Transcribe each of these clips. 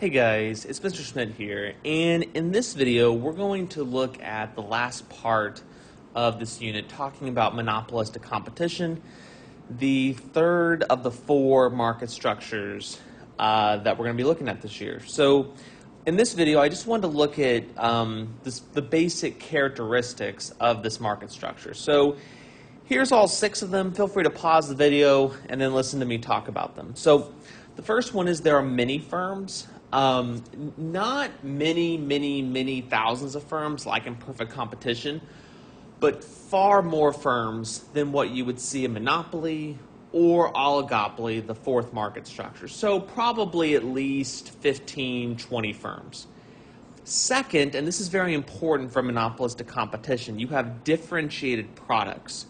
Hey guys, it's Mr. Schmidt here, and in this video we're going to look at the last part of this unit talking about monopolistic competition, the third of the four market structures that we're going to be looking at this year. So in this video I just wanted to look at the basic characteristics of this market structure. So here's all six of them. Feel free to pause the video and then listen to me talk about them. So the first one is there are many firms. Not many thousands of firms like in perfect competition, but far more firms than what you would see in monopoly or oligopoly, the fourth market structure. So probably at least 15, 20 firms. Second, and this is very important for monopolistic competition, you have differentiated products.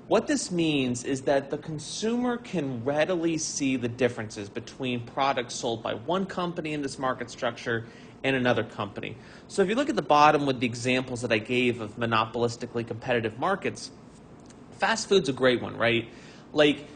What this means is that the consumer can readily see the differences between products sold by one company in this market structure and another company. So if you look at the bottom with the examples that I gave of monopolistically competitive markets, fast food's a great one, right? Like,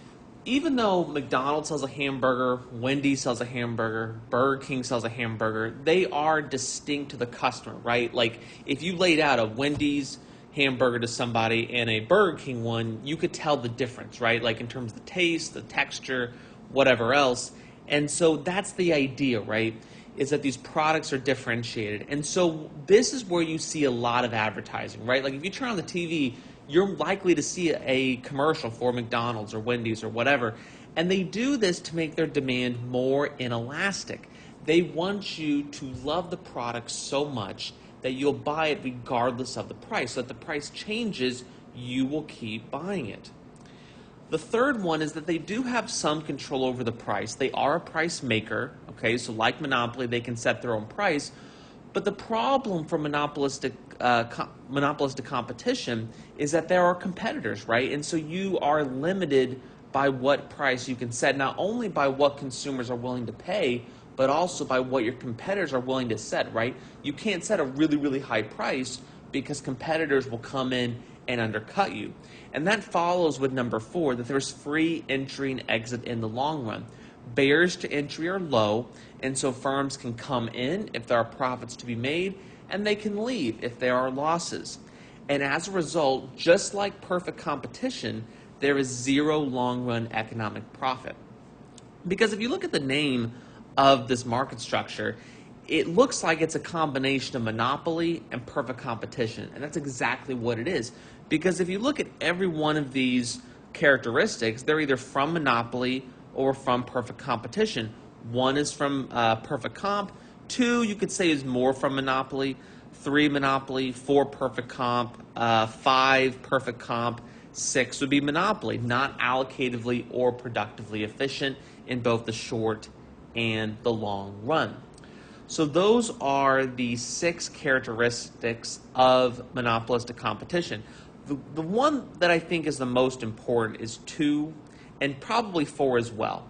even though McDonald's sells a hamburger, Wendy's sells a hamburger, Burger King sells a hamburger, they are distinct to the customer, right? Like, if you laid out a Wendy's hamburger to somebody and a Burger King one, you could tell the difference, right? Like in terms of the taste, the texture, whatever else. And so that's the idea, right? Is that these products are differentiated. And so this is where you see a lot of advertising, right? Like if you turn on the TV, you're likely to see a commercial for McDonald's or Wendy's or whatever. And they do this to make their demand more inelastic. They want you to love the product so much that you'll buy it regardless of the price. So if the price changes, you will keep buying it. The third one is that they do have some control over the price. They are a price maker, okay? So like Monopoly, they can set their own price. But the problem for monopolistic competition is that there are competitors, right? And so you are limited by what price you can set, not only by what consumers are willing to pay, but also by what your competitors are willing to set, right? You can't set a really high price because competitors will come in and undercut you. And that follows with number 4, that there's free entry and exit in the long run. Barriers to entry are low, and so firms can come in if there are profits to be made, and they can leave if there are losses. And as a result, just like perfect competition, there is zero long-run economic profit. Because if you look at the name of this market structure, it looks like it's a combination of monopoly and perfect competition, and that's exactly what it is. Because if you look at every one of these characteristics, they're either from monopoly or from perfect competition. 1 is from perfect comp, 2 you could say is more from monopoly, 3 monopoly, 4 perfect comp, 5 perfect comp, 6 would be monopoly, not allocatively or productively efficient in both the short and the long run. So those are the 6 characteristics of monopolistic competition. The one that I think is the most important is 2, and probably 4 as well.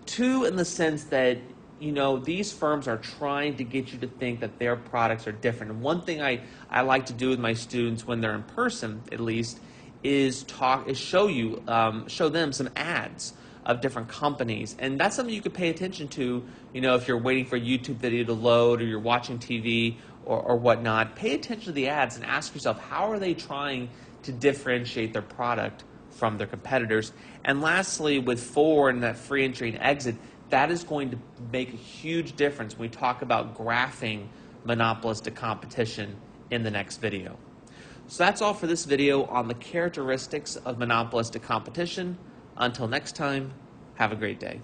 2 in the sense that, you know, these firms are trying to get you to think that their products are different. And one thing I like to do with my students when they're in person, at least, is show them some ads of different companies, and that's something you could pay attention to. You know, if you're waiting for a YouTube video to load or you're watching TV or whatnot, pay attention to the ads and ask yourself, how are they trying to differentiate their product from their competitors? And lastly, with 4 and that free entry and exit, that is going to make a huge difference when we talk about graphing monopolistic competition in the next video. So that's all for this video on the characteristics of monopolistic competition. Until next time, have a great day.